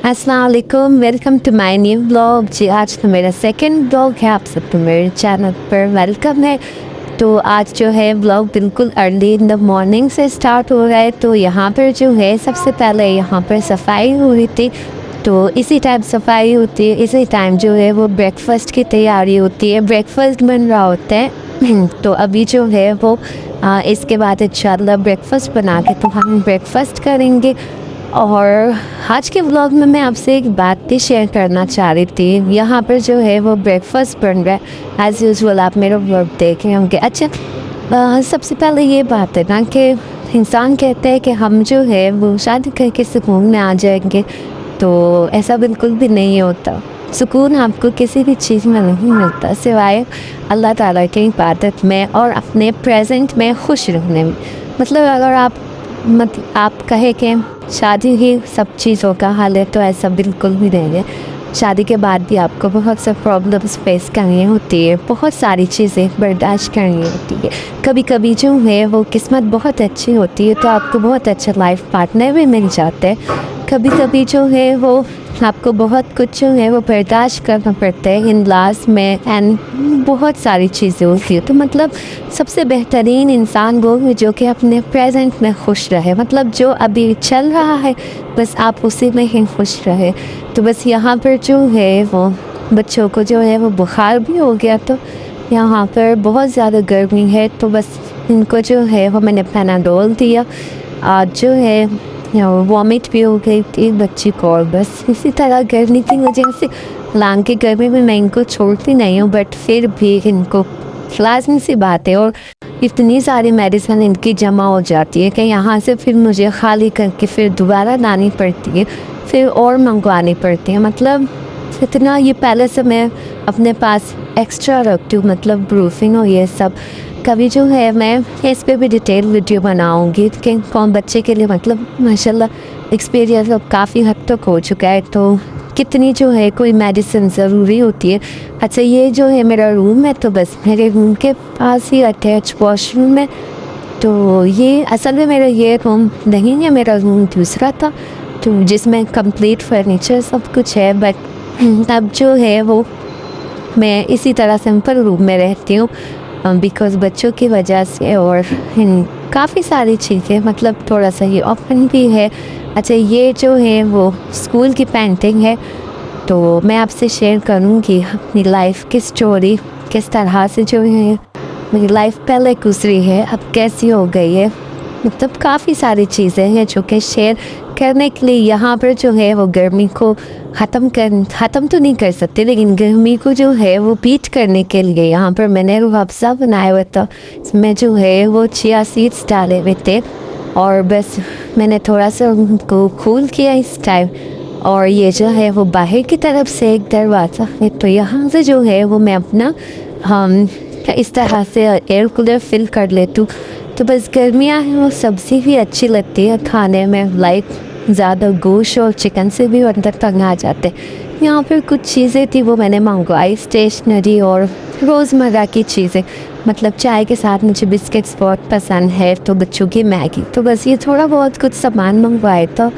अस्सलाम वालेकुम, welcome to my new blog. जी आज तो मेरा सेकंड ब्लॉग है, आप सबको मेरे चैनल पर वेलकम है। तो आज जो है ब्लॉग बिल्कुल अर्ली इन द मॉर्निंग से स्टार्ट हो रहा है। तो यहाँ पर जो है सबसे पहले यहाँ पर सफाई हो रही थी। तो इसी टाइम सफाई होती है, इसी टाइम जो है वो ब्रेकफास्ट की तैयारी होती है, ब्रेकफास्ट बन रहा होता है। तो अभी जो है वो इसके बाद इंशाल्लाह ब्रेकफास्ट बना के तो हम ब्रेकफास्ट करेंगे। और आज के व्लॉग में मैं आपसे एक बात भी शेयर करना चाह रही थी। यहाँ पर जो है वो ब्रेकफास्ट बन रहा है एज़ यूजुअल, आप मेरा व्लॉग देखें होंगे। अच्छा, सबसे पहले ये बात है ना कि इंसान कहते हैं कि हम जो है वो शादी करके सुकून में आ जाएंगे, तो ऐसा बिल्कुल भी नहीं होता। सुकून आपको किसी भी चीज़ में नहीं मिलता सिवाय अल्लाह ताला की इबादत में और अपने प्रेजेंट में खुश रहने में। मतलब अगर आप कहे कि शादी ही सब चीज़ों का हल है, तो ऐसा बिल्कुल भी नहीं है। शादी के बाद भी आपको बहुत सा प्रॉब्लम्स फेस करनी होती है, बहुत सारी चीज़ें बर्दाश्त करनी होती है। कभी कभी जो है वो किस्मत बहुत अच्छी होती है तो आपको बहुत अच्छा लाइफ पार्टनर भी मिल जाता है। कभी कभी जो है वो आपको बहुत कुछ जो है वो बर्दाश्त करना पड़ता है इन लास्ट में, एंड बहुत सारी चीज़ें होती है। तो मतलब सबसे बेहतरीन इंसान वो है जो कि अपने प्रेजेंट में खुश रहे, मतलब जो अभी चल रहा है बस आप उसी में ही खुश रहे। तो बस यहाँ पर जो है वो बच्चों को जो है वो बुखार भी हो गया, तो यहाँ पर बहुत ज़्यादा गर्मी है तो बस इनको जो है वो मैंने पैनाडोल दिया। आज जो है वॉमिट भी हो गई थी बच्ची को, और बस इसी तरह गर्मी की वजह से लांग के गर्मी में मैं इनको छोड़ती नहीं हूँ, बट फिर भी इनको लाजमी सी बात है। और इतनी सारी मेडिसिन इनकी जमा हो जाती है कि यहाँ से फिर मुझे खाली करके फिर दोबारा लानी पड़ती है, फिर और मंगवानी पड़ती है। मतलब इतना ये पहले से मैं अपने पास एक्स्ट्रा रखती हूँ, मतलब ब्रूफिंग और ये सब। कभी जो है मैं इस पे भी डिटेल वीडियो बनाऊंगी कि कौन बच्चे के लिए, मतलब माशाल्लाह एक्सपीरियंस अब काफ़ी हद तक हो चुका है, तो कितनी जो है कोई मेडिसिन ज़रूरी होती है। अच्छा, ये जो है मेरा रूम है, तो बस मेरे रूम के पास ही अटैच वॉशरूम है। तो ये असल में मेरा ये रूम नहीं है, मेरा रूम दूसरा था तो जिसमें कंप्लीट फर्नीचर सब कुछ है। बट अब जो है वो मैं इसी तरह सिंपल रूम में रहती हूँ बिकॉज़ बच्चों की वजह से, और काफ़ी सारी चीज़ें, मतलब थोड़ा सा ये ओपन भी है। अच्छा, ये जो है वो स्कूल की पेंटिंग है, तो मैं आपसे शेयर करूँगी अपनी लाइफ की स्टोरी, किस तरह से जो है मेरी लाइफ पहले गुजरी है अब कैसी हो गई है। मतलब काफ़ी सारी चीज़ें हैं जो कि शेयर करने के लिए यहाँ पर जो है वो गर्मी को ख़त्म तो नहीं कर सकते, लेकिन गर्मी को जो है वो बीट करने के लिए यहाँ पर मैंने रूह अफ़ज़ा बनाया हुआ था। इसमें जो है वो चिया सीड्स डाले हुए थे, और बस मैंने थोड़ा सा उनको कूल किया इस टाइम। और ये जो है वो बाहर की तरफ से एक दरवाज़ा है, तो यहाँ से जो है वो मैं अपना इस तरह से एयर कूलर फिल कर लेती हूँ। तो बस गर्मियाँ हैं वो सब्ज़ी भी अच्छी लगती है खाने में, लाइक ज़्यादा गोश्त और चिकन से भी अंदर तक आ जाते। यहाँ पर कुछ चीज़ें थी वो मैंने मंगवाई, स्टेशनरी और रोज़मर्रा की चीज़ें। मतलब चाय के साथ मुझे बिस्किट्स बहुत पसंद है, तो बच्चों की मैगी, तो बस ये थोड़ा बहुत कुछ सामान मंगवाया था।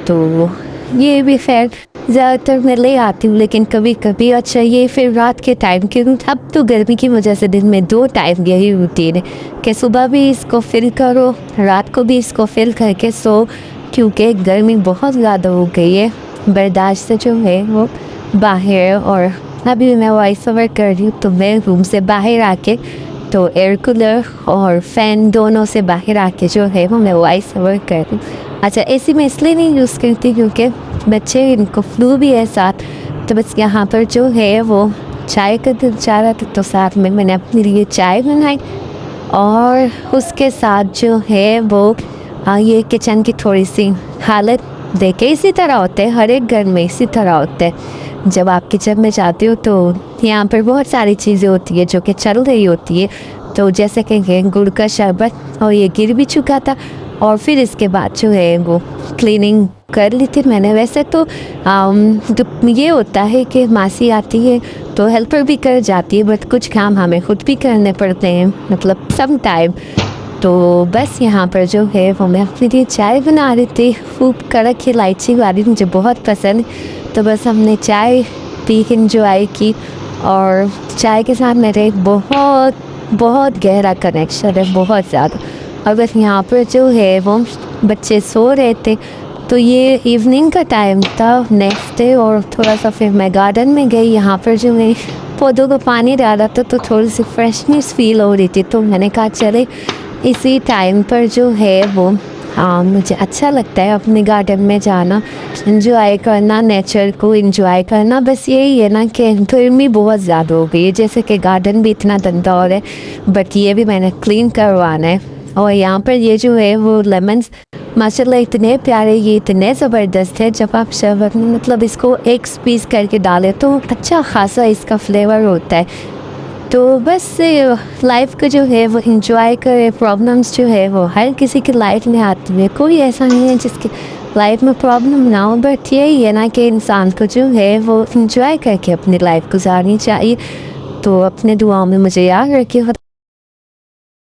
तो ये भी खैर ज़्यादातर मैं ले आती हूँ, लेकिन कभी कभी अच्छा ये फिर रात के टाइम के, अब तो गर्मी की वजह से दिन में 2 टाइम यही रूटीन है कि सुबह भी इसको फिल करो, रात को भी इसको फिल करके सो, क्योंकि गर्मी बहुत ज़्यादा हो गई है बर्दाश्त से जो है वो बाहर। और अभी मैं वॉइस ओवर कर रही हूँ तो मैं रूम से बाहर आके तो एयर कूलर और फ़ैन दोनों से बाहर आके जो है वो मैं वॉइस ओवर कर रही हूँ। अच्छा, एसी में इसलिए नहीं यूज़ करती क्योंकि बच्चे इनको फ्लू भी है साथ, तो बस यहाँ पर जो है वो चाय का दिल चाह रहा था तो साथ में मैंने अपने लिए चाय बनाई, और उसके साथ जो है वो ये किचन की थोड़ी सी हालत देखे इसी तरह होते हैं, हर एक घर में इसी तरह होते हैं। जब आप किचन में जाते हो तो यहाँ पर बहुत सारी चीज़ें होती है जो कि चल रही होती है। तो जैसे कि गुड़ का शरबत, और ये गिर भी चुका था, और फिर इसके बाद जो है वो क्लीनिंग कर ली थी मैंने। वैसे तो ये होता है कि मासी आती है तो हेल्पर भी कर जाती है, बट कुछ काम हमें खुद भी करने पड़ते हैं, मतलब सम टाइम। तो बस यहाँ पर जो है वो मैं अपने लिए चाय बना रही थी, खूब कड़क इलायची वाली, मुझे बहुत पसंद। तो बस हमने चाय पी के इंजॉय की, और चाय के साथ मेरे एक बहुत बहुत गहरा कनेक्शन है, बहुत ज़्यादा। और बस यहाँ पर जो है वो बच्चे सो रहे थे, तो ये इवनिंग का टाइम था नेक्स्ट डे, और थोड़ा सा फिर मैं गार्डन में गई। यहाँ पर जो मैं पौधों को पानी डाला था तो थोड़ी सी फ्रेशनेस फील हो रही थी, तो मैंने कहा चले इसी टाइम पर जो है वो मुझे अच्छा लगता है अपने गार्डन में जाना, इंजॉय करना, नेचर को इंजॉय करना। बस यही है ना कि गर्मी बहुत ज़्यादा हो गई है, जैसे कि गार्डन भी इतना गंदा हो रहा है, बट ये भी मैंने क्लीन करवाना है। और यहाँ पर ये जो है वो लेमन्स माशाल्लाह इतने प्यारे, ये इतने ज़बरदस्त है। जब आप शरबत में मतलब इसको एक पीस करके डालें तो अच्छा खासा इसका फ्लेवर होता है। तो बस लाइफ को जो है वो इंजॉय करे। प्रॉब्लम्स जो है वो हर किसी की लाइफ में आती है, कोई ऐसा नहीं है जिसके लाइफ में प्रॉब्लम ना हो, बट यही है ना कि इंसान को जो है वो इंजॉय करके अपनी लाइफ गुजारनी चाहिए। तो अपने दुआओं में मुझे याद रखिए।